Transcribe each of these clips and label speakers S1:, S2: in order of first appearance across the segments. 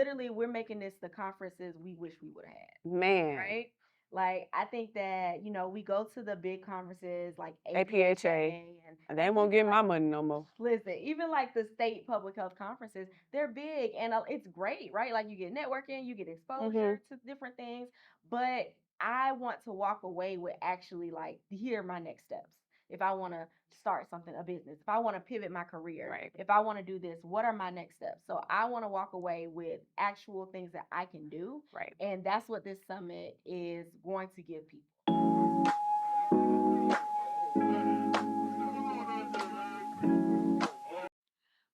S1: literally, we're making this the conferences we wish we would have had,
S2: Man,
S1: right? Like, I think that, we go to the big conferences like
S2: APHA,
S1: APHA
S2: they
S1: and
S2: won't
S1: even
S2: get
S1: like,
S2: my money no more.
S1: listen, even like the state public health conferences, they're big and it's great, right? Like, you get networking, you get
S2: Mhm.
S1: exposure to different things, but I want to walk away with actually like, here are my next steps. If I want to start something, a business, if I want to pivot my career,
S2: Right.
S1: if I want to do this, what are my next steps? So I want to walk away with actual things that I can do.
S2: Right.
S1: And that's what this summit is going to give people.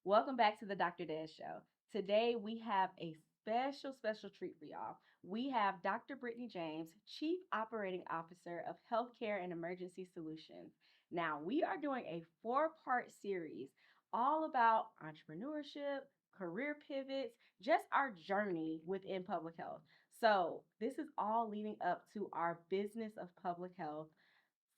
S1: Welcome back to the Dr. Des Show. Today we have a special treat for y'all. We have Dr. Brittny James, Chief Operating Officer of Healthcare and Emergency Solutions. Now, we are doing a four-part series all about entrepreneurship, career pivots, just our journey within public health. So, this is all leading up to our Business of Public Health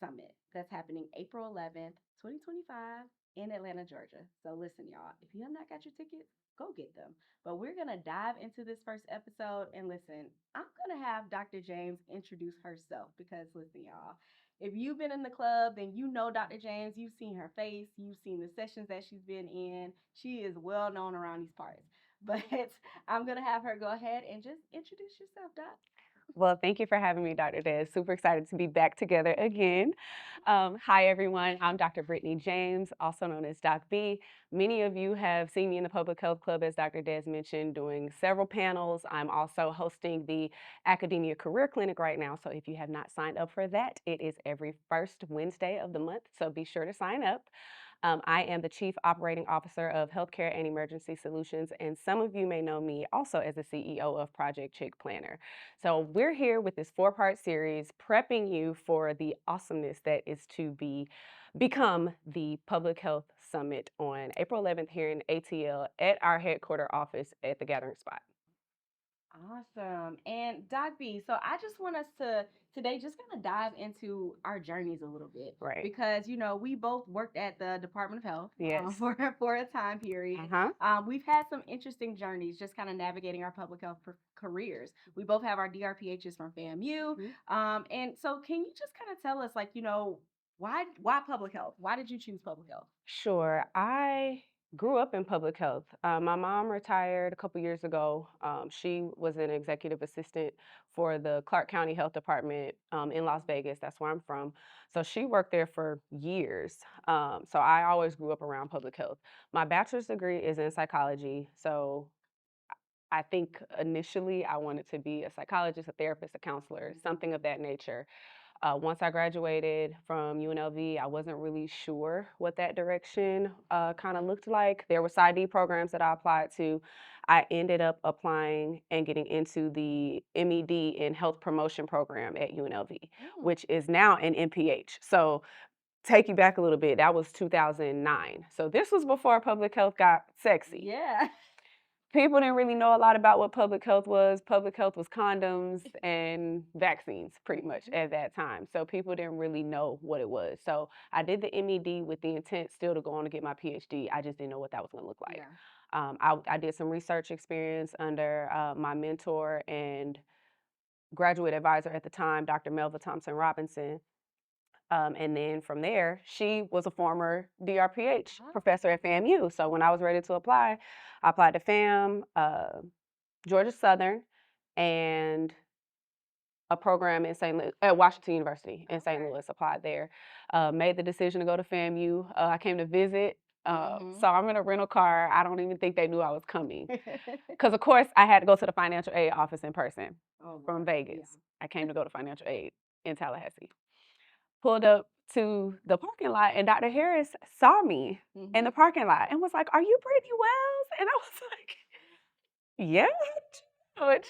S1: Summit that's happening April 11th, 2025 in Atlanta, Georgia. So listen, y'all, if you have not got your tickets, go get them. But we're going to dive into this first episode and listen, I'm going to have Dr. James introduce herself because listen, y'all, if you've been in the club, then you know Dr. James, you've seen her face, you've seen the sessions that she's been in. She is well known around these parts. But I'm going to have her go ahead and just introduce yourself, Doc.
S2: Well, thank you for having me, Dr. Des. Super excited to be back together again. Hi, everyone. I'm Dr. Brittny James, also known as Doc B. Many of you have seen me in the Public Health Club, as Dr. Des mentioned, doing several panels. I'm also hosting the Academia Career Clinic right now. So if you have not signed up for that, it is every first Wednesday of the month. So be sure to sign up. I am the Chief Operating Officer of Healthcare and Emergency Solutions, and some of you may know me also as the CEO of Project Chick Planner. So we're here with this four-part series, prepping you for the awesomeness that is to become the Public Health Summit on April 11th here in ATL at our headquarter office at the Gathering Spot.
S1: Awesome. And Doc B, so I just want us to today just kind of dive into our journeys a little bit
S2: Right.
S1: because we both worked at the Department of Health
S2: Yes.
S1: for a time period.
S2: Uh-huh.
S1: We've had some interesting journeys just kind of navigating our public health careers. We both have our DRPHs from FAMU. And so can you just kind of tell us like, why public health? Why did you choose public health?
S2: Sure. I grew up in public health. My mom retired a couple years ago. She was an executive assistant for the Clark County Health Department in Las Vegas. That's where I'm from. So she worked there for years. So I always grew up around public health. My bachelor's degree is in psychology. So I think initially I wanted to be a psychologist, a therapist, a counselor, something of that nature. Once I graduated from UNLV, I wasn't really sure what that direction kind of looked like. There were PsyD programs that I applied to. I ended up applying and getting into the MED in Health Promotion Program at UNLV, which is now an MPH. So take you back a little bit, that was 2009. So this was before public health got sexy.
S1: Yeah.
S2: People didn't really know a lot about what public health was. Public health was condoms and vaccines pretty much at that time. So people didn't really know what it was. So I did the MED with the intent still to go on to get my PhD. I just didn't know what that was going to look like.
S1: Yeah.
S2: I did some research experience under my mentor and graduate advisor at the time, Dr. Melva Thompson Robinson. And then from there, she was a former DRPH professor at FAMU. So when I was ready to apply, I applied to FAM, Georgia Southern, and a program in St. Louis, at Washington University in St. Louis. Applied there. Made the decision to go to FAMU. I came to visit. So I'm in a rental car. I don't even think they knew I was coming. Because, of course, I had to go to the financial aid office in person from Vegas.
S1: Yeah.
S2: I came to go to financial aid in Tallahassee. Pulled up to the parking lot, and Dr. Harris saw me in the parking lot and was like, "Are you Brittany Wells?" And I was like, "Yeah." And she's like,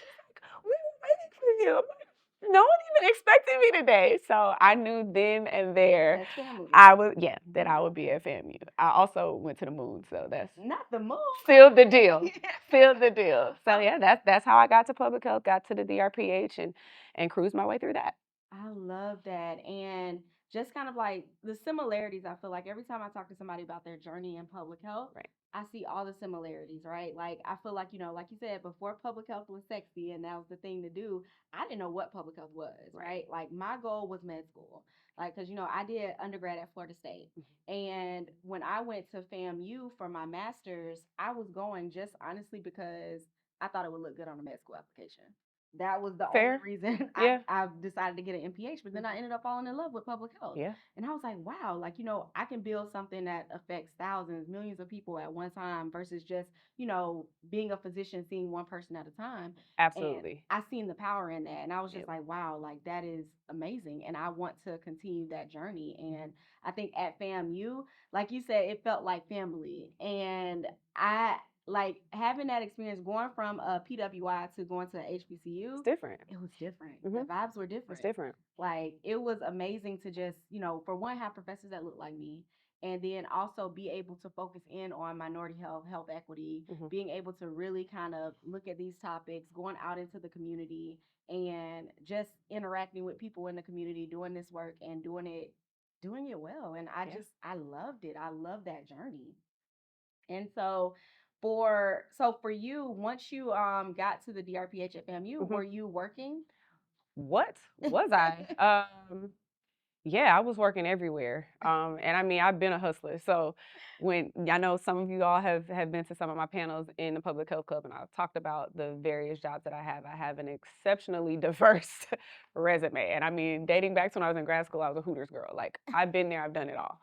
S2: "We were waiting for you." I'm like, "No one even expected me today." So I knew then and there that I would be at FAMU. I also went to the moon, so that's
S1: not the moon.
S2: Sealed the deal. Sealed the deal. So yeah, that's how I got to public health, got to the DRPH and cruised my way through that.
S1: I love that. And just kind of like the similarities, I feel like every time I talk to somebody about their journey in public health,
S2: Right.
S1: I see all the similarities, right? Like I feel like, like you said, before public health was sexy and that was the thing to do, I didn't know what public health was,
S2: Right.
S1: right? Like my goal was med school. Like cuz I did undergrad at Florida State. And when I went to FAMU for my masters, I was going just honestly because I thought it would look good on a med school application. That was the only
S2: Fair.
S1: reason
S2: Yeah.
S1: I decided to get an MPH, but then I ended up falling in love with public health.
S2: Yeah.
S1: And I was like, wow, like, I can build something that affects thousands, millions of people at one time versus just, being a physician, seeing one person at a time. And
S2: Absolutely.
S1: I seen the power in that. And I was just
S2: Yep.
S1: like, wow, like that is amazing. And I want to continue that journey. And I think at FAMU, like you said, it felt like family. And I like having that experience going from a PWI to going to a
S2: It's
S1: HBCU,
S2: different.
S1: it was different. The
S2: Mhm.
S1: vibes were
S2: It's
S1: different.
S2: different.
S1: Like it was amazing to just, for one, have professors that look like me, and then also be able to focus in on minority health, health equity,
S2: Mhm.
S1: being able to really kind of look at these topics, going out into the community and just interacting with people in the community, doing this work and doing it well. And
S2: Yeah.
S1: I loved it. I love that journey. And so for you, once you got to the DRPH at FAMU,
S2: Mhm.
S1: were you working?
S2: What was I? Yeah, I was working everywhere. And I mean, I've been a hustler. So when I know some of you all have been to some of my panels in the Public Health Club, and I've talked about the various jobs that I have an exceptionally diverse resume. And I mean, dating back to when I was in grad school, I was a Hooters girl. Like I've been there, I've done it all.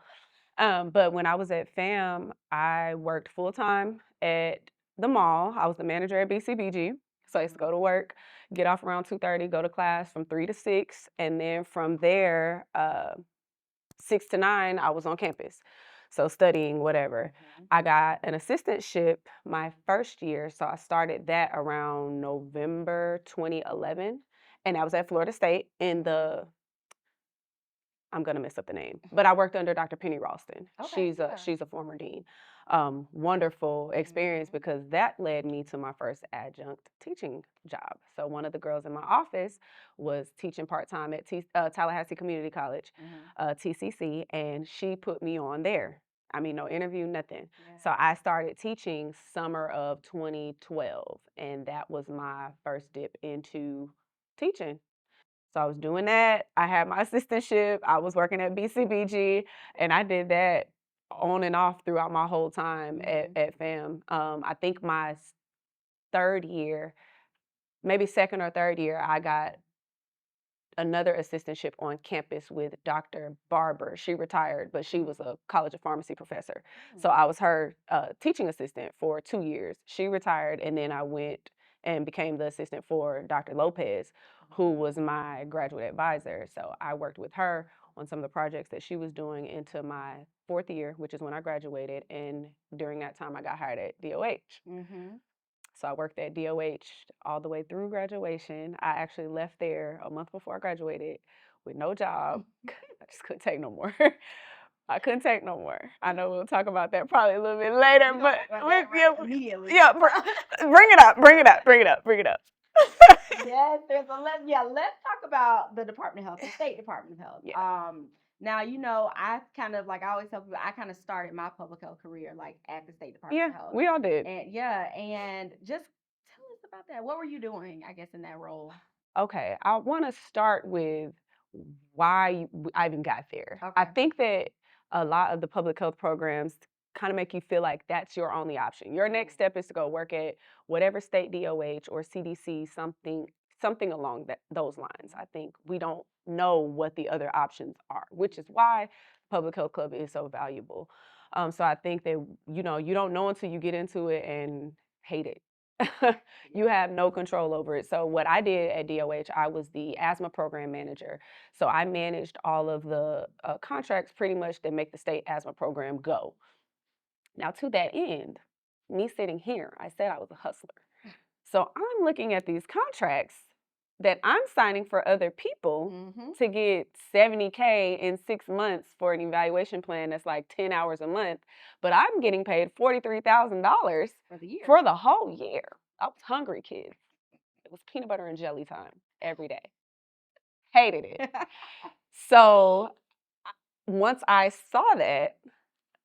S2: But when I was at FAM, I worked full time at the mall. I was the manager at BCBG. So I used to go to work, get off around 2:30, go to class from 3 to 6, and then from there, 6 to 9, I was on campus. So studying whatever.
S1: Mhm.
S2: I got an assistantship my first year, so I started that around November 2011, and I was at Florida State in the I'm gonna mess up the name, but I worked under Dr. Penny Ralston.
S1: Okay, yeah.
S2: She's a former dean. Wonderful experience
S1: Mhm.
S2: because that led me to my first adjunct teaching job. So one of the girls in my office was teaching part time at Tallahassee Community College,
S1: Mhm.
S2: TCC, and she put me on there. I mean, no interview, nothing. So
S1: Yeah.
S2: I started teaching summer of 2012, and that was my first dip into teaching. So I was doing that. I had my assistantship. I was working at BCBG, and I did that on and off throughout my whole time
S1: Mhm.
S2: at FAM. I think my third year, maybe second or third year, I got another assistantship on campus with Dr. Barber. She retired, but she was a College of Pharmacy professor. So
S1: Mhm.
S2: I was her teaching assistant for 2 years. She retired, and then I went and became the assistant for Dr. Lopez, who was my graduate advisor. So I worked with her on some of the projects that she was doing into my fourth year, which is when I graduated. And during that time, I got hired at DOH.
S1: Mhm.
S2: So I worked at DOH all the way through graduation. I actually left there a month before I graduated with no job. I just couldn't take no more. I couldn't take no more. I know we'll talk about that probably a little bit later,
S1: We're gonna
S2: but
S1: talk about
S2: we,
S1: that
S2: yeah,
S1: right immediately.
S2: yeah, bring it up, bring it up, bring it up, bring it up.
S1: Yes, let's talk about the Department of Health, the State Department of Health.
S2: Yeah,
S1: Now I kind of like I always tell people I kind of started my public health career like at the State Department
S2: yeah,
S1: of Health,
S2: we all did.
S1: and yeah, and just tell us about that. What were you doing? I guess in that role.
S2: Okay, I want to start with why I even got there. I
S1: Okay.
S2: think that a lot of the public health programs kind of make you feel like that's your only option. Your next
S1: Mm.
S2: step is to go work at whatever state DOH or CDC, something along those lines. I think we don't know what the other options are, which is why Public Health Club is so valuable. So I think that you don't know until you get into it and hate it. You
S1: Yeah.
S2: have no control over it. So what I did at DOH, I was the asthma program manager. So I managed all of the contracts pretty much that make the state asthma program go. Now to that end, me sitting here, I said I was a hustler. So I'm looking at these contracts that I'm signing for other people
S1: Mm-hmm.
S2: to get 70K in 6 months for an evaluation plan that's like 10 hours a month, but I'm getting paid $43,000
S1: For the year.
S2: for the whole year. I was hungry, kids. It was peanut butter and jelly time every day. Hated it. So once I saw that,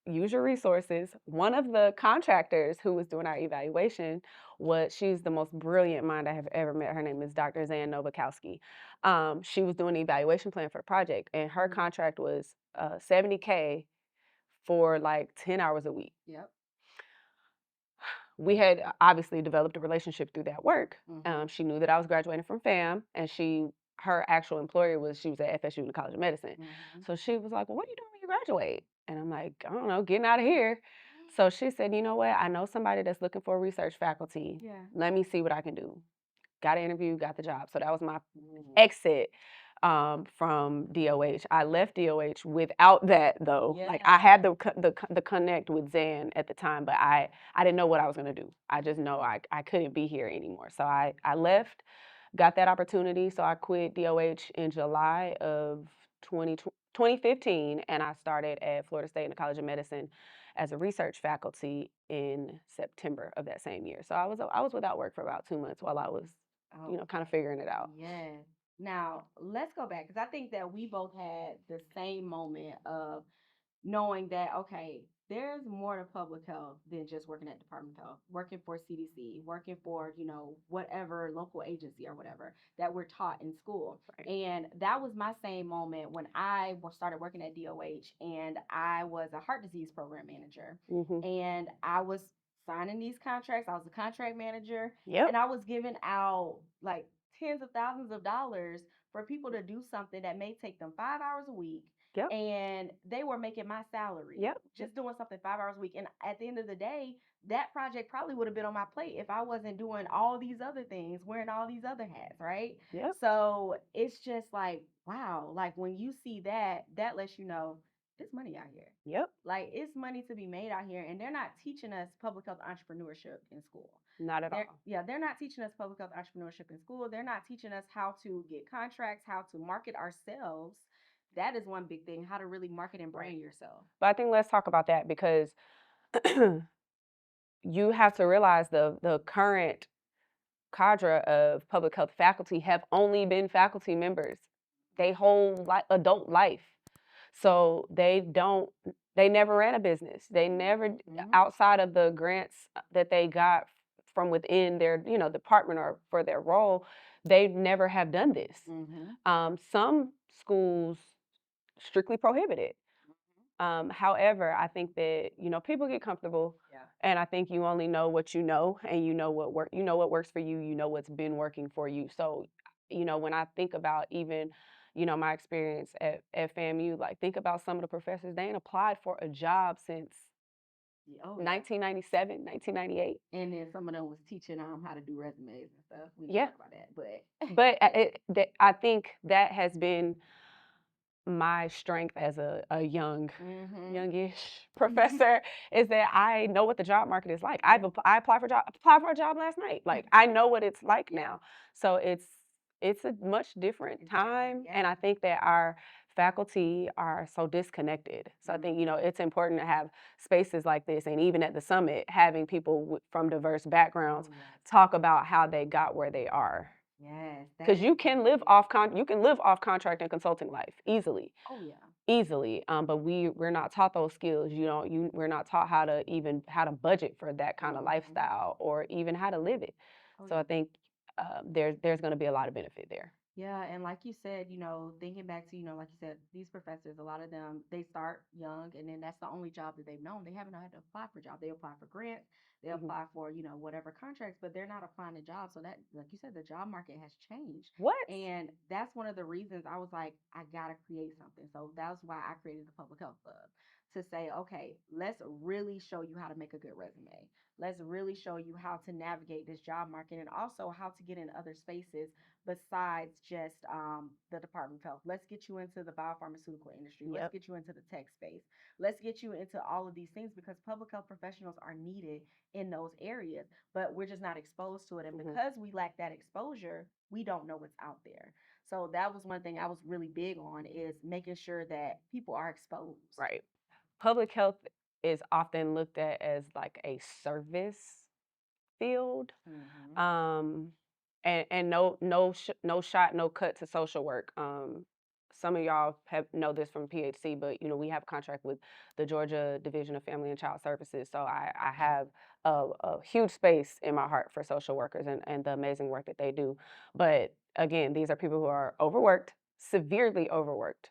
S2: use your resources. One of the contractors who was doing our evaluation she's the most brilliant mind I have ever met. Her name is Dr. Zan Novakowski. She was doing the evaluation plan for the project, and her
S1: Mhm.
S2: contract was 70K for like 10 hours a week.
S1: Yep.
S2: We had obviously developed a relationship through that work.
S1: Mhm.
S2: She knew that I was graduating from FAM, and her actual employer she was at FSU in the College of Medicine.
S1: Mhm.
S2: So she was like, "Well, what are you doing when you graduate?" And I'm like, "I don't know, getting out of here." So she said, "You know what? I know somebody that's looking for research faculty.
S1: Yeah.
S2: Let me see what I can do." Got an interview, got the job. So that was my
S1: Mhm.
S2: exit from DOH. I left DOH without that though. Like I
S1: Yeah.
S2: had the connect with Zan at the time, but I didn't know what I was gonna do. I just know I couldn't be here anymore. So I left, got that opportunity. So I quit DOH in July of 2015, and I started at Florida State in the College of Medicine as a research faculty in September of that same year. So I was without work for about 2 months while I was,
S1: Oh,
S2: kind of figuring it out.
S1: yes. Now, let's go back because I think that we both had the same moment of knowing that okay, there's more to public health than just working at Department of Health, working for CDC, working for whatever local agency or whatever that we're taught in school.
S2: Right.
S1: And that was my same moment when I started working at DOH, and I was a heart disease program manager,
S2: Mhm.
S1: and I was signing these contracts. I was a contract manager, and
S2: Yep.
S1: I was giving out like tens of thousands of dollars for people to do something that may take them 5 hours a week,
S2: Yep.
S1: and they were making my salary
S2: Yep. Yep.
S1: just doing something 5 hours a week. And at the end of the day, that project probably would have been on my plate if I wasn't doing all these other things, wearing all these other hats, right?
S2: Yep.
S1: So it's just like, wow, like when you see that, that lets you know there's money out here.
S2: Yep.
S1: Like it's money to be made out here, and they're not teaching us public health entrepreneurship in school.
S2: Not at all.
S1: They're not teaching us public health entrepreneurship in school. They're not teaching us how to get contracts, how to market ourselves. That is one big thing, how to really market and
S2: Right.
S1: brand yourself.
S2: But I think let's talk about that because you have to realize the current cadre of public health faculty have only been faculty members they whole adult life. So they never ran a business. They never,
S1: Mhm.
S2: outside of the grants that they got from within their, department or for their role, they never have done this.
S1: Mhm.
S2: Some schools strictly prohibit it. However, I think that people get comfortable,
S1: Yeah.
S2: and I think you only know what you know, and you know what works for you, you know what's been working for you. So, when I think about even, my experience at FAMU, like think about some of the professors they ain't applied for a job since
S1: Oh yeah.
S2: 1997, 1998.
S1: And then some of them was teaching how to do resumes and stuff. We didn't
S2: Yeah,
S1: talk about that, but
S2: but I think that has been my strength as a
S1: mhm.
S2: youngish professor is that I know what the job market is like.
S1: Yeah.
S2: I applied for a job last night. Like I know what it's like
S1: Yeah.
S2: now. So it's a much different
S1: It's different.
S2: time, and
S1: Yeah.
S2: I think that our faculty are so disconnected. So I think
S1: Mhm.
S2: it's important to have spaces like this, and even at the summit, having people from diverse backgrounds
S1: Oh yes.
S2: talk about how they got where they are.
S1: Yes, that
S2: Because
S1: is so big.
S2: you can live off contract and consulting life easily,
S1: Oh yeah.
S2: easily. But we're not taught those skills. We're not taught how to budget for that kind of
S1: Mhm.
S2: lifestyle or even how to live it.
S1: Oh
S2: So I
S1: yeah.
S2: think there's going to be a lot of benefit there.
S1: Yeah, and like you said, thinking back to, like you said, these professors, a lot of them, they start young, and then that's the only job that they've known. They haven't had to apply for jobs. They apply for grants, they
S2: Hmm.
S1: apply for, whatever contracts, but they're not applying to jobs. So that, like you said, the job market has changed.
S2: What?
S1: And that's one of the reasons I was like, I gotta create something. So that's why I created the Public Health Club to say, okay, let's really show you how to make a good resume. Let's really show you how to navigate this job market and also how to get in other spaces besides just the Department of Health. Let's get you into the biopharmaceutical industry. Let's
S2: Yep.
S1: get you into the tech space. Let's get you into all of these things because public health professionals are needed in those areas, but we're just not exposed to it. And
S2: Hmm.
S1: because we lack that exposure, we don't know what's out there. So that was one thing I was really big on is making sure that people are exposed.
S2: Right. Public health is often looked at as like a service field.
S1: Mm-hmm.
S2: Um, and no shot, no cut to social work. some of y'all know this from PHC, but we have a contract with the Georgia Division of Family and Child Services. So I have a huge space in my heart for social workers and the amazing work that they do. But again, these are people who are overworked, severely overworked,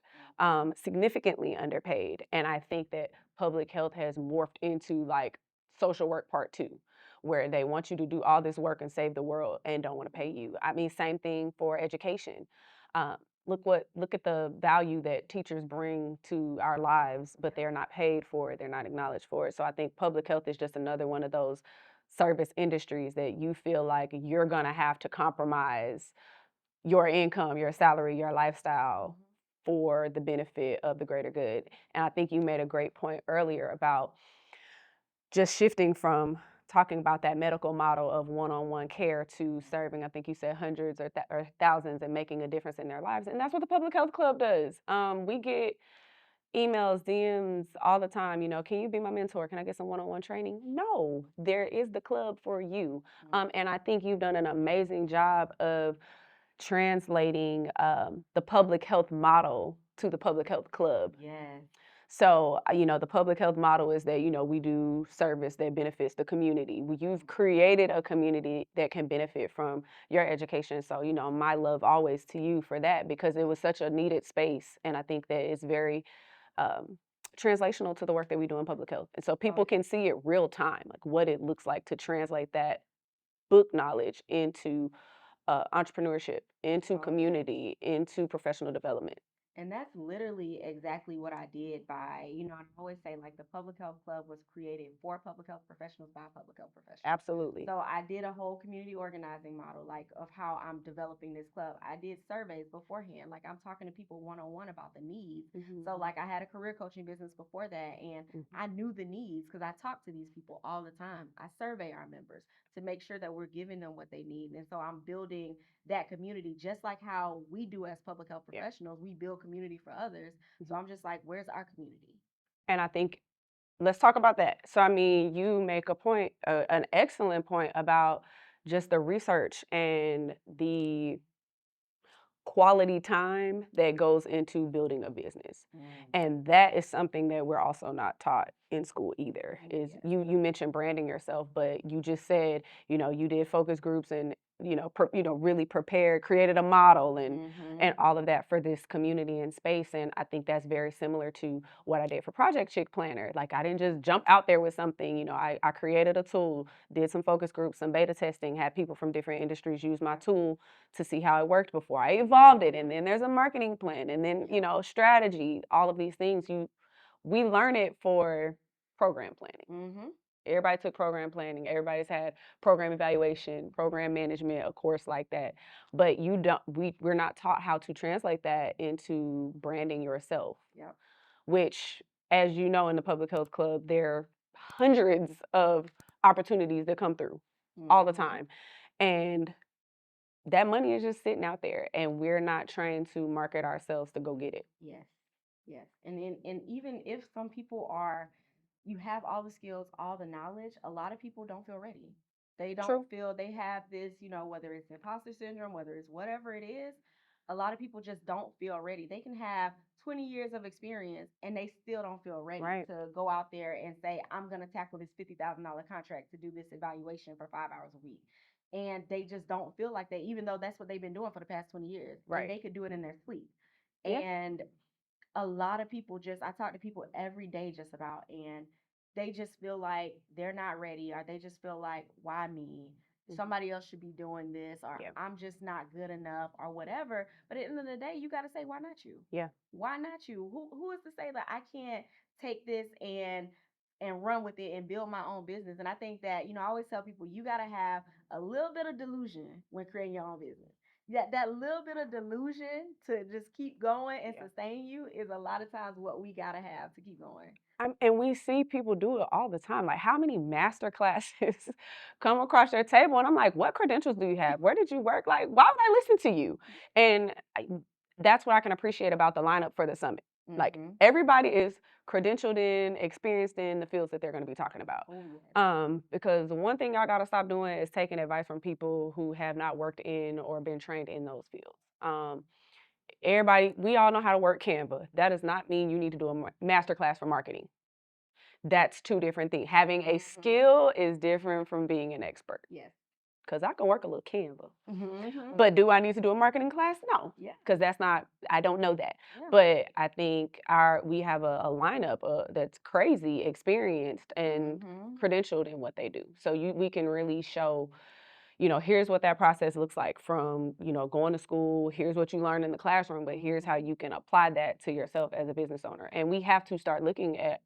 S2: significantly underpaid. And I think that public health has morphed into like social work part two, where they want you to do all this work and save the world and don't want to pay you. I mean, same thing for education. Um, look at the value that teachers bring to our lives, but they're not paid for it, they're not acknowledged for it. So I think public health is just another one of those service industries that you feel like you're going to have to compromise your income, your salary, your lifestyle for the benefit of the greater good. And I think you made a great point earlier about just shifting from talking about that medical model of one-on-one care to serving, I think you said hundreds or thousands, and making a difference in their lives. And that's what the Public Health Club does. We get emails, DMs all the time, can you be my mentor? Can I get some one-on-one training? No, there is the club for you. And I think you've done an amazing job of translating the public health model to the Public Health Club.
S1: Yes.
S2: So, the public health model is that, we do service that benefits the community. You've created a community that can benefit from your education. So, my love always to you for that, because it was such a needed space. And I think that it's very um, translational to the work that we do in public health. And so people can see it real time, like what it looks like to translate that book knowledge into entrepreneurship, into community, into professional development.
S1: And that's literally exactly what I did by, I always say like the Public Health Club was created for public health professionals by public health professionals.
S2: Absolutely.
S1: So I did a whole community organizing model, like of how I'm developing this club. I did surveys beforehand, like I'm talking to people one on one about the needs. So like I had a career coaching business before that, and I knew the needs because I talk to these people all the time. I survey our members to make sure that we're giving them what they need, and so I'm building that community, just like how we do as public health professionals. We build community for others. So I'm just like, where's our community?
S2: And I think let's talk about that. So, I mean, you make a point, an excellent point about just the research and the quality time that goes into building a business. And that is something that we're also not taught in school either. Is you mentioned branding yourself, but you just said, you did focus groups and really prepared, created a model and all of that for this community and space. And I think that's very similar to what I did for Project Chick Planner. Like I didn't just jump out there with something, I created a tool, did some focus groups, some beta testing, had people from different industries use my tool to see how it worked before I evolved it. And then there's a marketing plan and then, strategy, all of these things. We learn it for program planning. Everybody took program planning. Everybody's had program evaluation, program management, a course like that. But we're not taught how to translate that into branding yourself.
S1: Yep.
S2: Which, as you know, in the Public Health Club, there are hundreds of opportunities that come through all the time. And that money is just sitting out there, and we're not trying to market ourselves to go get it.
S1: Yes. Yes. And even if some people are, you have all the skills, all the knowledge, a lot of people don't feel ready. They don't feel they have this, whether it's imposter syndrome, whether it's whatever it is, a lot of people just don't feel ready. They can have 20 years of experience and they still don't feel ready to go out there and say, I'm going to tackle this $50,000 contract to do this evaluation for 5 hours a week. And they just don't feel like they, even though that's what they've been doing for the past 20 years, and they could do it in their sleep. And a lot of people I talk to people every day just about, and they just feel like they're not ready, or they just feel like, why me? Somebody else should be doing this, or I'm just not good enough, or whatever. But at the end of the day, you got to say, why not you?
S2: Yeah.
S1: Why not you? Who is to say that I can't take this and run with it and build my own business? And I think that, I always tell people, you got to have a little bit of delusion when creating your own business. That little bit of delusion to just keep going and sustain you is a lot of times what we gotta have to keep going.
S2: And we see people do it all the time. Like, how many master classes come across your table? And I'm like, what credentials do you have? Where did you work? Like, why would I listen to you? And that's what I can appreciate about the lineup for the summit. Like, everybody is credentialed in, experienced in the fields that they're going to be talking about. Because the one thing y'all got to stop doing is taking advice from people who have not worked in or been trained in those fields. Everybody, we all know how to work Canva. That does not mean you need to do a master class for marketing. That's two different things. Having a skill is different from being an expert.
S1: Yes.
S2: Because I can work a little Canva.
S1: Mm-hmm.
S2: But do I need to do a marketing class? No.
S1: Yeah.
S2: Because that's not, I don't know that.
S1: Yeah.
S2: But I think we have a lineup that's crazy experienced and credentialed in what they do. So we can really show, here's what that process looks like from, going to school, here's what you learned in the classroom, but here's how you can apply that to yourself as a business owner. And we have to start looking at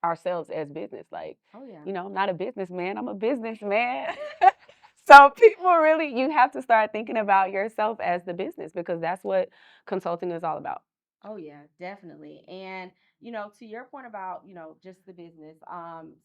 S2: ourselves as business. Like,
S1: Oh yeah.
S2: I'm not a businessman, I'm a businessman. So people really, you have to start thinking about yourself as the business because that's what consulting is all about.
S1: Oh yeah, definitely. And to your point about, just the business,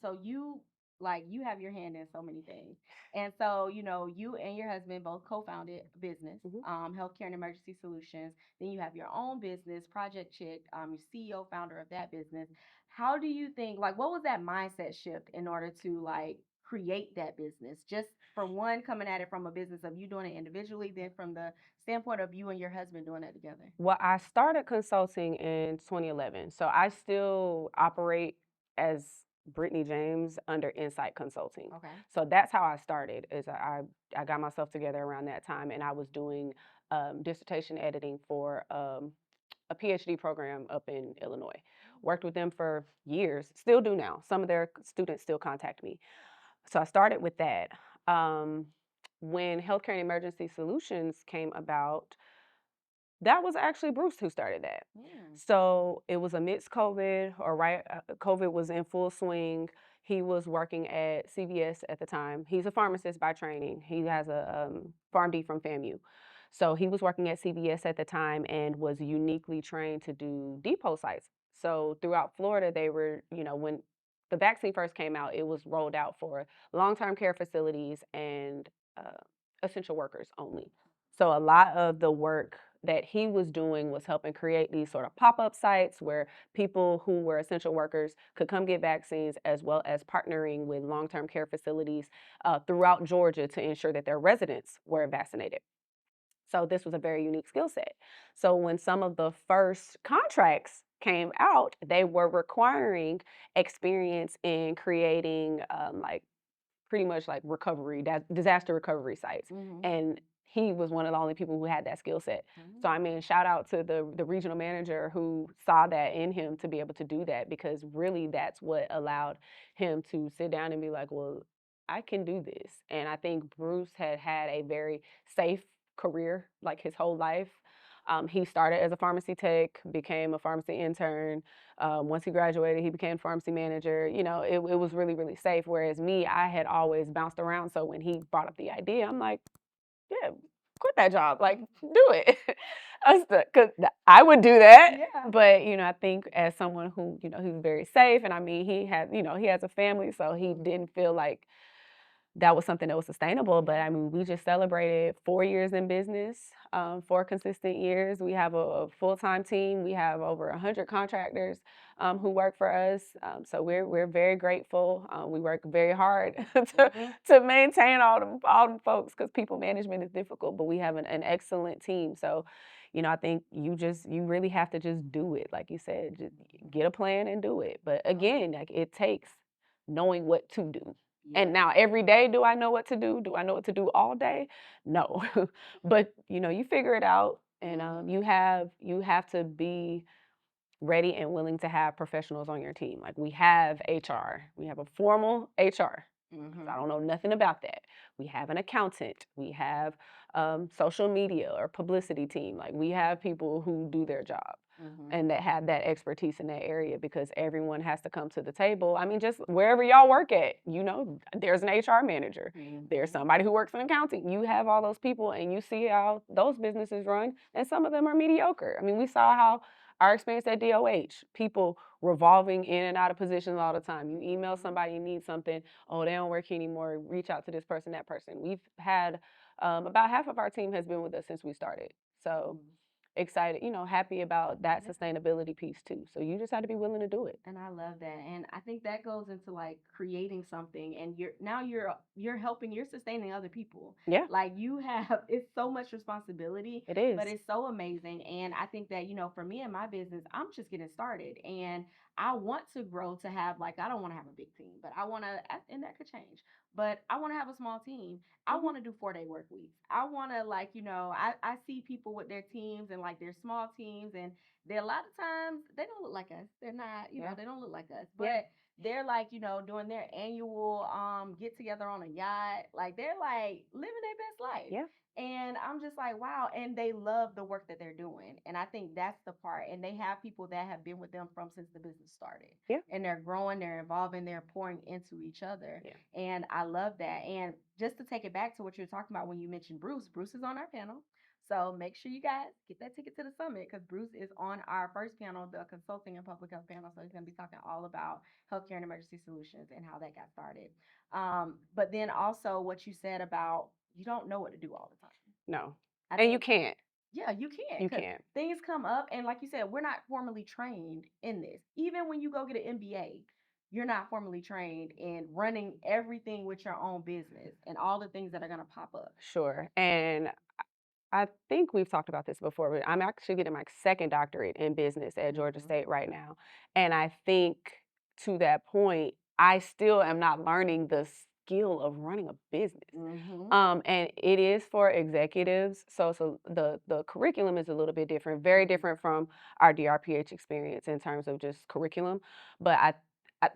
S1: so you have your hand in so many things. And so, you and your husband both co-founded a business,
S2: Mhm.
S1: Healthcare and Emergency Solutions. Then you have your own business, Project Chick, your CEO, founder of that business. How do you think, like, what was that mindset shift in order to like create that business? Just for one, coming at it from a business of you doing it individually, then from the standpoint of you and your husband doing it together.
S2: Well, I started consulting in 2011. So I still operate as Brittny James under Insight Consulting.
S1: Okay.
S2: So that's how I started. Is I got myself together around that time, and I was doing dissertation editing for a PhD program up in Illinois. Worked with them for years, still do now. Some of their students still contact me. So I started with that. Um, when Healthcare and Emergency Solutions came about, that was actually Bruce who started that. So it was amidst COVID, or right, COVID was in full swing. He was working at CVS at the time. He's a pharmacist by training. He has a PharmD from FAMU. So he was working at CVS at the time and was uniquely trained to do depot sites. So throughout Florida, they were, when the vaccine first came out, it was rolled out for long-term care facilities and essential workers only. So a lot of the work that he was doing was helping create these sort of pop-up sites where people who were essential workers could come get vaccines, as well as partnering with long-term care facilities throughout Georgia to ensure that their residents were vaccinated. So this was a very unique skill set. So when some of the first contracts came out, they were requiring experience in creating like pretty much like recovery, disaster recovery sites. And he was one of the only people who had that skill set. So I mean, shout out to the regional manager who saw that in him to be able to do that, because really that's what allowed him to sit down and be like, well, I can do this. And I think Bruce had a very safe career like his whole life. He started as a pharmacy tech, became a pharmacy intern. Once he graduated, he became pharmacy manager. It was really, really safe. Whereas me, I had always bounced around. So when he brought up the idea, I'm like, yeah, quit that job. Like, do it. Because I would do that.
S1: Yeah.
S2: But, I think as someone who, he's very safe. And I mean, he has a family. So he didn't feel like that was something that was sustainable. But I mean, we just celebrated 4 years in business, 4 consistent years. We have a full-time team. We have over 100 contractors who work for us. So we're very grateful. We work very hard to maintain all them folks, because people management is difficult. But we have an excellent team. So, I think you really have to just do it, like you said. Just get a plan and do it. But again, like, it takes knowing what to do. And now every day, do I know what to do? Do I know what to do all day? No. But you figure it out, and you have to be ready and willing to have professionals on your team. Like, we have HR. We have a formal HR. I don't know nothing about that. We have an accountant. We have social media or publicity team. Like, we have people who do their job and that have that expertise in that area, because everyone has to come to the table. I mean, just wherever y'all work at, there's an HR manager. There's somebody who works in accounting. You have all those people, and you see how those businesses run, and some of them are mediocre. I mean, we saw how our experience at DOH, people revolving in and out of positions all the time. You email somebody, you need something, oh, they don't work here anymore, reach out to this person, that person. We've had about half of our team has been with us since we started. So excited, happy about that
S1: Yeah.
S2: sustainability piece too. So you just have to be willing to do it.
S1: And I love that. And I think that goes into like creating something and you're helping, you're sustaining other people.
S2: Yeah,
S1: Like you have it's so much responsibility,
S2: it
S1: but
S2: is.
S1: it's so amazing. And I think that, for me and my business, I'm just getting started and I want to grow to have like I don't want to have a big team, but I want to and that could change. But I want to have a small team. I
S2: Hmm.
S1: want to do 4-day work weeks. I want to like, I see people with their teams and like their small teams and they a lot of times they don't look like us. They're not,
S2: Yeah,
S1: they don't look like us.
S2: yeah,
S1: But they're like, doing their annual get together on a yacht. Like they're like living their best life.
S2: yeah,
S1: And I'm just like, wow. And they love the work that they're doing. And I think that's the part. And they have people that have been with them from since the business started.
S2: yeah,
S1: And they're growing, they're evolving, they're pouring into each other.
S2: yeah.
S1: And I love that. And just to take it back to what you're talking about when you mentioned Bruce, Bruce is on our panel. So make sure you guys get that ticket to the summit because Bruce is on our first panel, the consulting and public health panel. So he's going to be talking all about healthcare and emergency solutions and how that got started. But then also what you said about you don't know what to do all the time.
S2: No,
S1: I
S2: and you
S1: think,
S2: can't.
S1: yeah, you can
S2: You
S1: because
S2: can't.
S1: things come up. And like you said, we're not formally trained in this. Even when you go get an MBA, you're not formally trained in running everything with your own business and all the things that are going to pop up.
S2: Sure. And I think we've talked about this before, but I'm actually getting my second doctorate in business at Georgia
S1: Hmm.
S2: State right now. And I think to that point, I still am not learning the skill of running a business.
S1: Hmm.
S2: And it is for executives. So the curriculum is a little bit different, very
S1: Hmm.
S2: different from our DRPH experience in terms of just curriculum. But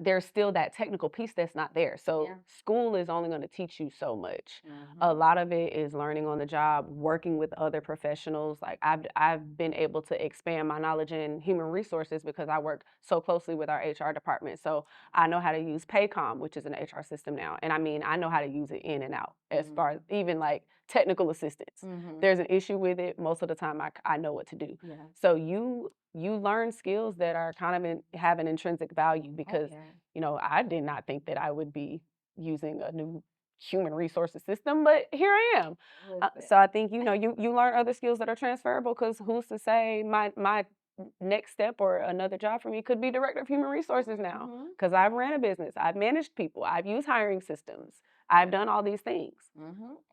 S2: there's still that technical piece that's not there. So
S1: Yeah.
S2: school is only going to teach you so much. A
S1: Hmm.
S2: lot of it is learning on the job, working with other professionals. Like I've been able to expand my knowledge in human resources because I work so closely with our HR department. So I know how to use Paycom, which is an HR system now. And I mean, I know how to use it in and out as far as
S1: Mhm.
S2: even like technical assistance.
S1: Mhm.
S2: There's an issue with it. Most of the time I know what to do.
S1: Yeah.
S2: So you learn skills that are kind of have an intrinsic value
S1: Oh
S2: because,
S1: yeah.
S2: I did not think that I would be using a new human resources system, but here I am.
S1: Listen.
S2: So I think you learn other skills that are transferable because who's to say my next step or another job for me could be director of human resources now
S1: Mhm.
S2: because I've ran a business, I've managed people, I've used hiring systems, I've done all these things.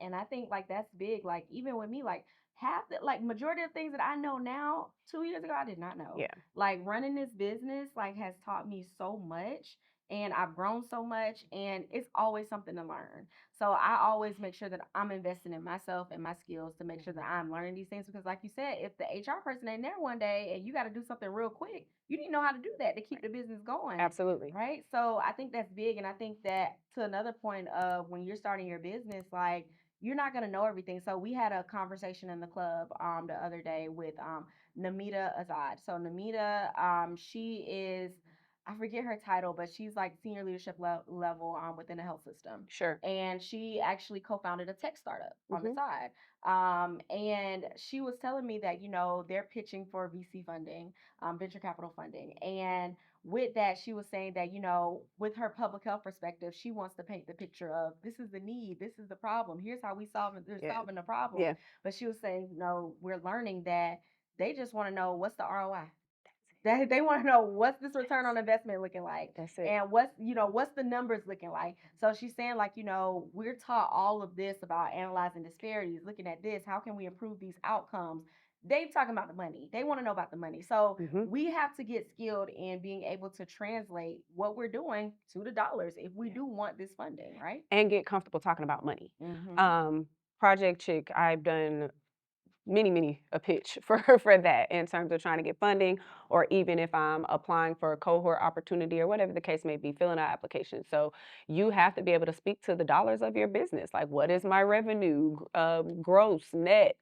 S1: And I think like that's big. Like even with me, like half the like majority of things that I know now, 2 years ago I did not know.
S2: Yeah,
S1: Like running this business like has taught me so much and I've grown so much and it's always something to learn. So I always make sure that I'm investing in myself and my skills to make sure that
S2: mhm,
S1: I'm learning these things because like you said, if the HR person ain't there one day and you got to do something real quick, you need to know how to do that to keep
S2: right.
S1: the business going.
S2: Absolutely.
S1: Right. So I think that's big. And I think that to another point of when you're starting your business, like you're not going to know everything. So we had a conversation in the club the other day with Namita Azad. So Namita, she is, I forget her title, but she's like senior leadership level within the health system.
S2: Sure.
S1: And she actually co founded a tech startup on the
S2: Hmm.
S1: side. And she was telling me that, they're pitching for VC funding, venture capital funding. And with that, she was saying that, with her public health perspective, she wants to paint the picture of this is the need, this is the problem, here's how they're
S2: Yeah.
S1: solving the problem.
S2: Yeah.
S1: But she was saying, no, we're learning that they just want to know what's the ROI. They want to know what's this return on investment looking like
S2: That's it.
S1: and what's the numbers looking like. So she's saying like, we're taught all of this about analyzing disparities, looking at this, how can we improve these outcomes? They talking about the money. They want to know about the money. So
S2: Hmm.
S1: we have to get skilled in being able to translate what we're doing to the dollars if we
S2: Yeah.
S1: do want this funding, right?
S2: And get comfortable talking about money.
S1: Mhm.
S2: Um, Project Chick, I've done many a pitch for for that in terms of trying to get funding, or even if I'm applying for a cohort opportunity or whatever the case may be, filling out applications. So you have to be able to speak to the dollars of your business, like what is my revenue, gross, net,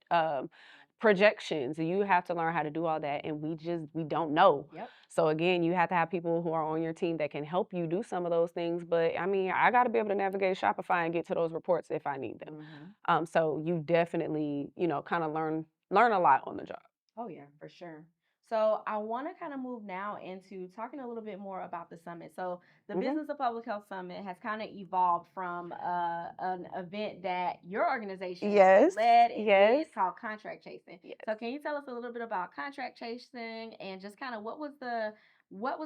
S2: projections. You have to learn how to do all that, and we don't know.
S1: Yep.
S2: So again, you have to have people who are on your team that can help you do some of those things. But I mean, I got to be able to navigate Shopify and get to those reports if I need them.
S1: Mhm.
S2: So you definitely, kind of learn a lot on the job.
S1: Oh yeah, for sure. So I want to kind of move now into talking a little bit more about the summit. So the
S2: Mhm.
S1: Business of Public Health Summit has kind of evolved from an event that your organization
S2: Yes.
S1: led and
S2: Yes.
S1: did called Contract Chasing.
S2: Yes.
S1: So can you tell us a little bit about Contract Chasing and just kind of what was the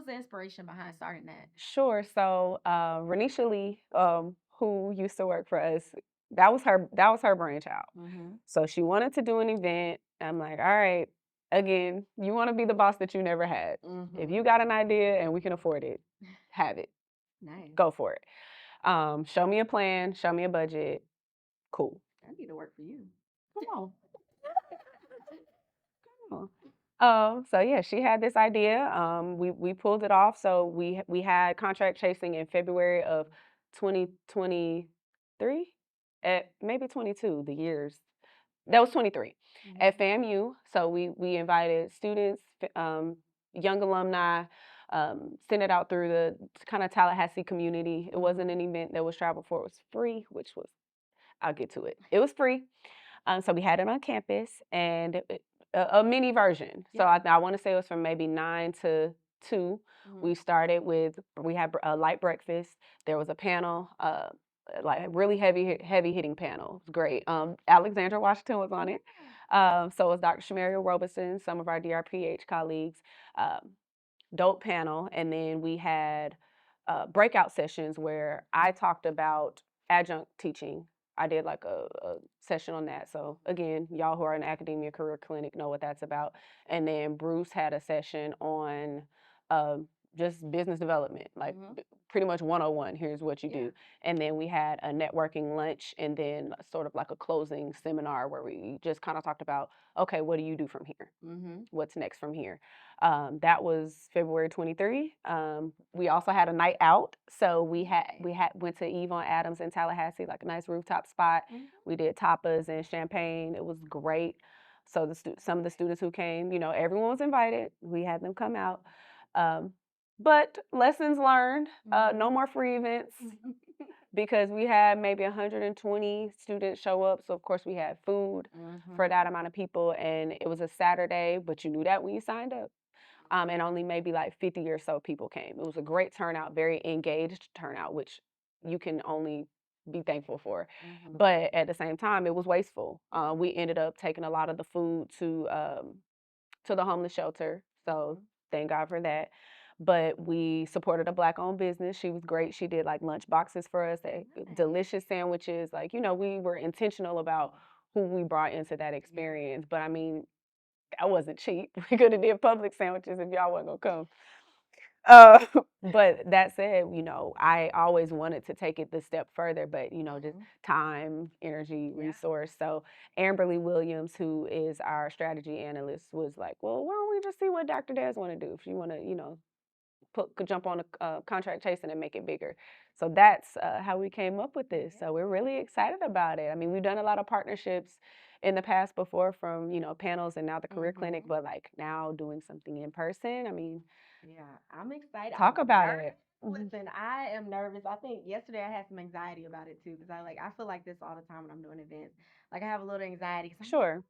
S1: inspiration behind starting that?
S2: Sure. So, Renisha Lee, who used to work for us, that was her brainchild.
S1: Mm-hmm.
S2: So she wanted to do an event. I'm like, all right, again, you want to be the boss that you never had. If
S1: Mm-hmm.
S2: you got an idea and we can afford it, have it.
S1: Nice.
S2: Go for it. Show me a plan, show me a budget. Cool.
S1: I need to work for you.
S2: Come on. Come so yeah, she had this idea. We pulled it off. So we had contract chasing in February of 2023, at maybe 22. The years that was 23
S1: Mm-hmm.
S2: at FAMU. So we invited students, young alumni, sent it out through the kind of Tallahassee community. It wasn't an event that was traveled for. It was free, which was I'll get to it. It was free. So we had it on campus and a mini version. So
S1: Yeah.
S2: I want to say it was from maybe 9 to 2.
S1: Mm-hmm.
S2: We had a light breakfast. There was a panel, like a really heavy hitting panel. It was great. Alexandra Washington was on it. So was Dr. Shamaria Robeson, some of our DRPH colleagues. Um, Dope panel, and then we had breakout sessions where I talked about adjunct teaching. I did like a session on that. So again, y'all who are in academia career clinic know what that's about. And then Bruce had a session on um, just business development, like
S1: Mm-hmm.
S2: pretty much 101. Here's what you
S1: Yeah.
S2: do. And then we had a networking lunch, and then sort of like a closing seminar where we just kind of talked about, okay, what do you do from here?
S1: Mm-hmm.
S2: What's next from here? That was February 23. We also had a night out, so we had went to Yvonne Adams in Tallahassee, like a nice rooftop spot.
S1: Mm-hmm.
S2: We did tapas and champagne. It was great. So some of the students who came, everyone was invited. We had them come out. Um, but lessons learned. No more free events
S1: Mm-hmm.
S2: because we had maybe 120 students show up. So of course we had food for
S1: Mm-hmm.
S2: that amount of people, and it was a Saturday. But you knew that when you signed up, and only maybe like 50 or so people came. It was a great turnout, very engaged turnout, which you can only be thankful for.
S1: Mm-hmm.
S2: But at the same time, it was wasteful. We ended up taking a lot of the food to the homeless shelter, so
S1: Mm-hmm.
S2: thank God for that. But we supported a black-owned business. She was great. She did like lunch boxes for us,
S1: Nice.
S2: delicious sandwiches. Like we were intentional about who we brought into that
S1: Yeah.
S2: experience. But I mean, I wasn't cheap. We could have did public sandwiches if y'all wasn't gonna come. Uh, but that said, I always wanted to take it the step further, but just
S1: Mm-hmm.
S2: time, energy,
S1: Yeah.
S2: resource. So Amberly Williams, who is our strategy analyst, was like, "Well, why don't we just see what Dr. Daz want to do? If you want to, could jump on a contract chasing and make it bigger." So that's how we came up with this. So we're really excited about it. I mean, we've done a lot of partnerships in the past before from panels and now the career clinic,
S1: Mm-hmm.
S2: but like now doing something in person. I mean,
S1: Yeah, I'm excited.
S2: talk
S1: I'm
S2: about
S1: nervous.
S2: it. Mhm.
S1: Listen, I am nervous. I think yesterday I had some anxiety about it too because I feel like this all the time when I'm doing events. Like I have a little anxiety because I'm like,
S2: Sure,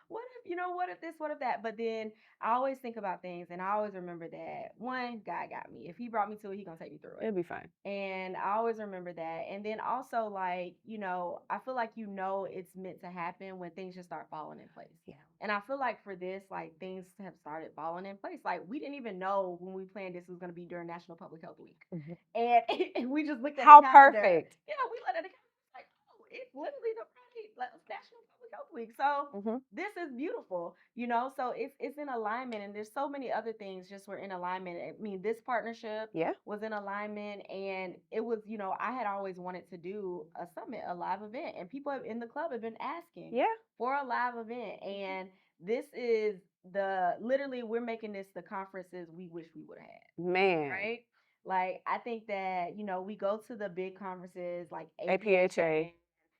S1: what if what if this, what if that? But then I always think about things and I always remember that one, God got me. If he brought me to it, he gonna take me through it.
S2: it'll be fine.
S1: And I always remember that. And then also like, I feel like it's meant to happen when things just start falling in place.
S2: Yeah.
S1: And I feel like for this, like things have started falling in place. Like we didn't even know when we planned this was gonna be during National Public Health Week.
S2: Mhm.
S1: And, and we just looked at the
S2: How
S1: calendar.
S2: perfect.
S1: Yeah, we looked at the calendar like, oh, it's literally the Friday, like National Public Health Week. So
S2: Hmm.
S1: this is beautiful. So it's in alignment, and there's so many other things just were in alignment. I mean, this partnership
S2: Yeah.
S1: was in alignment, and it was. I had always wanted to do a summit, a live event, and people in the club have been asking
S2: Yeah.
S1: for a live event, and this is the literally we're making this the conferences we wish we would have had,
S2: Man.
S1: right? Like I think that we go to the big conferences like
S2: APHA.
S1: APHA,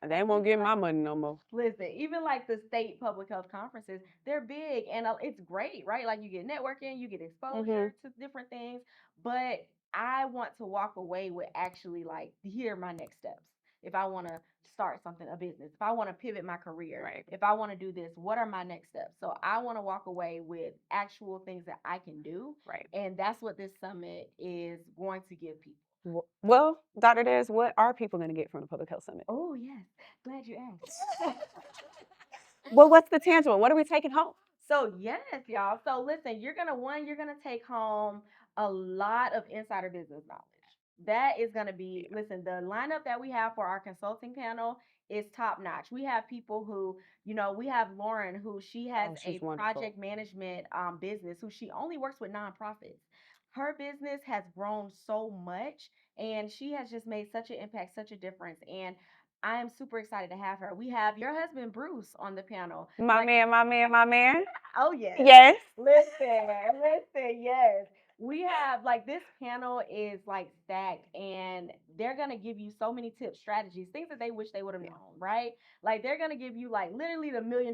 S2: They won't
S1: even
S2: get
S1: like
S2: my money no more.
S1: listen, even like the state public health conferences, they're big and it's great, right? Like you get networking, you get
S2: Hmm.
S1: exposure to different things, but I want to walk away with actually like here are my next steps. if I want to start something, a business, if I want to pivot my career,
S2: Right.
S1: if I want to do this, what are my next steps? So I want to walk away with actual things that I can do.
S2: Right.
S1: And that's what this summit is going to give people.
S2: Well, Dr. Des, what are people going to get from the Public Health Summit?
S1: Oh, yes. Glad you asked.
S2: Well, what's the tangible? What are we taking home?
S1: So yes, y'all. So listen, you're gonna take home a lot of insider business knowledge. That is gonna be,
S2: Yeah.
S1: listen, the lineup that we have for our consulting panel is top notch. We have people who, we have Lauren, who she has
S2: Oh,
S1: a
S2: she's wonderful.
S1: project management business, who she only works with nonprofits. Her business has grown so much, and she has just made such an impact, such a difference. And I am super excited to have her. We have your husband Bruce on the panel.
S2: My
S1: Like,
S2: man, my man, my man.
S1: oh yes.
S2: Yes.
S1: Listen, yes. We have, like, this panel is like stacked, and they're gonna give you so many tips, strategies, things that they wish they would have
S2: Yeah.
S1: known, right? Like, they're gonna give you like literally the $1 million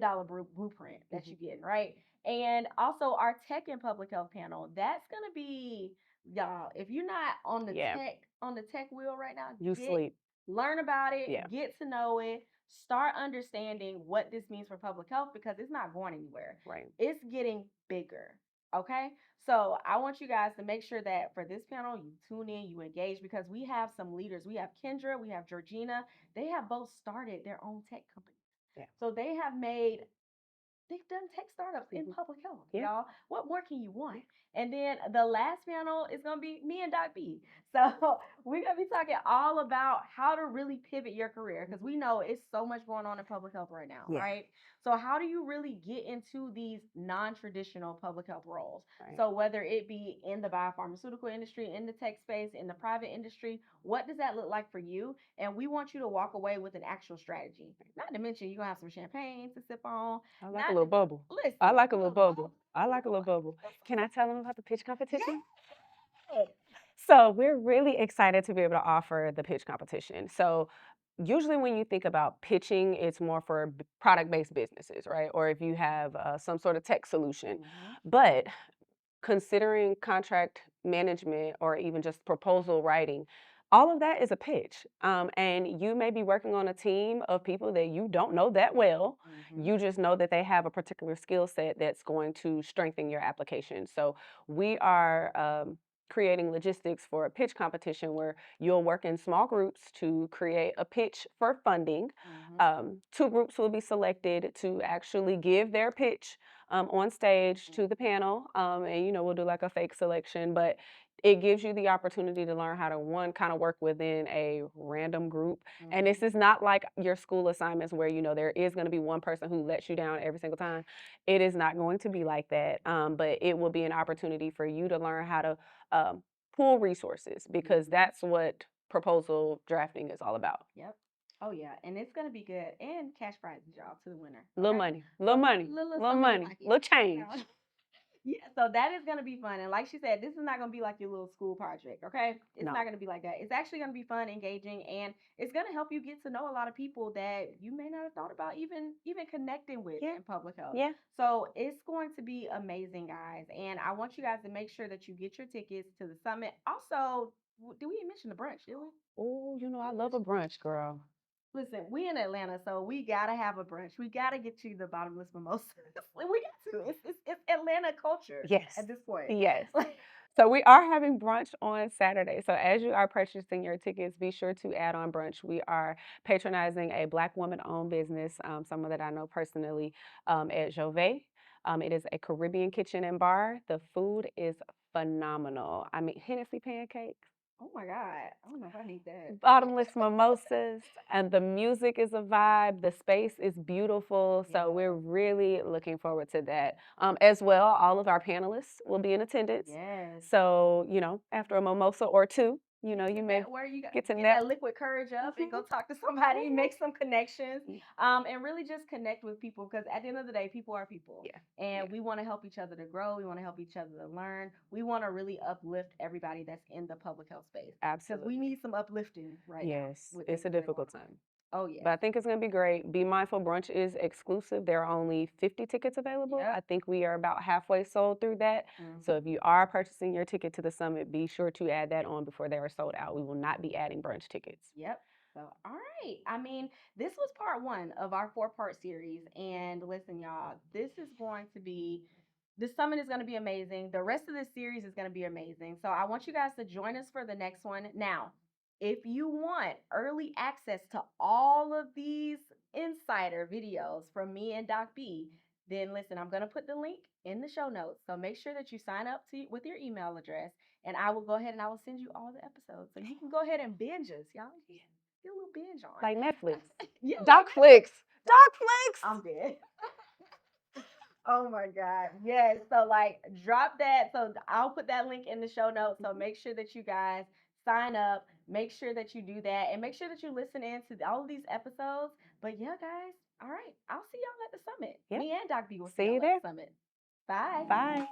S1: blueprint that you
S2: Mhm.
S1: get, right? And also our tech and public health panel, that's gonna be, y'all, if you're not
S2: Yeah.
S1: on the tech wheel right now,
S2: You
S1: get
S2: sleep.
S1: learn about
S2: Yeah.
S1: it, get to know it, start understanding what this means for public health, because it's not going anywhere.
S2: Right.
S1: It's getting bigger. Okay. So I want you guys to make sure that for this panel, you tune in, you engage, because we have some leaders. We have Kendra, we have Georgina. They have both started their own tech companies.
S2: Yeah.
S1: So they've done tech startups in
S2: Mhm.
S1: public health,
S2: Yeah.
S1: y'all. What more can you want?
S2: Yeah.
S1: And then the last panel is going to be me and Doc B. So we're going to be talking all about how to really pivot your career, because we know it's so much going on in public health right now,
S2: Yeah.
S1: right? So how do you really get into these non-traditional public health roles?
S2: Right.
S1: So whether it be in the biopharmaceutical industry, in the tech space, in the private industry, what does that look like for you? And we want you to walk away with an actual strategy. Not to mention you're going to have some champagne to sip on.
S2: I like a
S1: Not
S2: little bubble. I
S1: Listen,
S2: like a little bubble. I like a little bubble. Can I tell them about the pitch competition?
S1: yes.
S2: So we're really excited to be able to offer the pitch competition. So usually when you think about pitching, it's more for product-based businesses, right? Or if you have some sort of tech solution.
S1: Mhm.
S2: But considering contract management or even just proposal writing, all of that is a pitch. And you may be working on a team of people that you don't know that well.
S1: Mhm.
S2: You just know that they have a particular skill set that's going to strengthen your application. So we are creating logistics for a pitch competition where you'll work in small groups to create a pitch for funding.
S1: Mhm.
S2: Two groups will be selected to actually give their pitch on stage to the panel. And, we'll do like a fake selection, but it gives you the opportunity to learn how to, one, kind of work within a random group. And this
S1: Mhm.
S2: is not like your school assignments where, there is going to be one person who lets you down every single time. It is not going to be like that. But it will be an opportunity for you to learn how to um, pool resources, because
S1: Mhm.
S2: that's what proposal drafting is all about.
S1: Yep. Oh yeah, and it's gonna be good, and cash prizes, y'all, to the winner.
S2: Little
S1: Okay,
S2: money, little
S1: so
S2: money,
S1: little
S2: little
S1: something in your
S2: money,
S1: pocket.
S2: little
S1: You
S2: change.
S1: know? Yeah, so that is gonna be fun, and like she said, this is not gonna be like your little school project. Okay, it's
S2: No.
S1: not gonna be like that. It's actually gonna be fun, engaging, and it's gonna help you get to know a lot of people that you may not have thought about even connecting with
S2: Yeah.
S1: in public health.
S2: Yeah.
S1: So it's going to be amazing, guys, and I want you guys to make sure that you get your tickets to the summit. Also, did we even mention the brunch? Did we?
S2: Oh, I love a brunch, girl.
S1: Listen, we in Atlanta, so we gotta have a brunch. We gotta get you the bottomless mimosa. We got to. It's Atlanta culture
S2: Yes.
S1: at this point.
S2: Yes.
S1: Like,
S2: So we are having brunch on Saturday. So as you are purchasing your tickets, be sure to add on brunch. We are patronizing a Black woman-owned business, someone that I know personally, at Jove. It is a Caribbean kitchen and bar. The food is phenomenal. I mean, Hennessy pancakes,
S1: oh my God, I don't know if I need that.
S2: bottomless mimosas, and the music is a vibe. The space is beautiful. So
S1: Yeah.
S2: we're really looking forward to that. As well, all of our panelists will be in attendance.
S1: Yes.
S2: So, after a mimosa or two,
S1: Get
S2: you
S1: to
S2: may
S1: network, you got
S2: get to
S1: get
S2: net.
S1: that liquid courage up and go
S2: Mhm,
S1: talk to somebody,
S2: mhm.
S1: make some connections,
S2: Mm,
S1: and really just connect with people, because at the end of the day, people are people.
S2: yeah, yeah,
S1: And we want to help each other to grow. We want to help each other to learn. We want to really uplift everybody that's in the public health space, because we
S2: absolutely.
S1: need some uplifting right now
S2: Yes,
S1: with
S2: it's a
S1: everything going
S2: difficult
S1: on.
S2: time.
S1: Oh
S2: But
S1: yes.
S2: I think it's going to be great. Be mindful, brunch is exclusive. There are only 50 tickets available. I
S1: Yep.
S2: think we are about halfway sold through that. So
S1: Hmm.
S2: if you are purchasing your ticket to the summit, be sure to add that on before they are sold out. We will not be adding brunch tickets.
S1: Yep. So, all right. I mean, this was part one of our four-part series. And listen, y'all, this summit is going to be amazing. The rest of this series is going to be amazing. So, I want you guys to join us for the next one. Now, if you want early access to all of these insider videos from me and Doc B, then listen, I'm going to put the link in the show notes. So make sure that you sign up with your email address, and I will go ahead and I will send you all the episodes. So you can go ahead and binge us, y'all. Get a little binge on.
S2: Like Netflix.
S1: Yeah,
S2: Doc
S1: like
S2: Flicks. Doc Flicks.
S1: I'm dead. Oh my God. Yes. So like drop that. So I'll put that link in the show notes. So make sure that you guys sign up. Make sure that you do that and make sure that you listen in to all of these episodes. But yeah, guys. All right. I'll see y'all at the summit.
S2: Yep.
S1: Me and Doc B will see
S2: See you
S1: y'all
S2: there.
S1: at the summit. Bye.
S2: Bye.